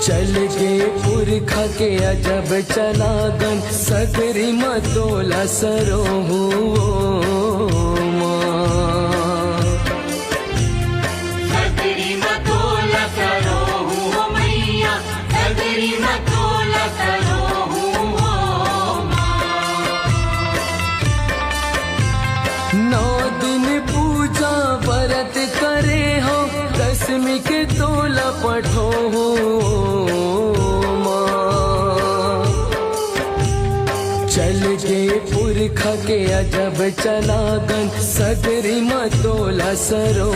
चल के पुरखा के अजब चलागन सगरी मतोला सरो सगरी मतोला सरो हो मैया, सगरी मतोला सरो हो माँ। 9 दिन पूजा व्रत करे हो, दसवीं के तोला पठो हो चल के पुरखा के अजब चलागन सगरी मतोला सरो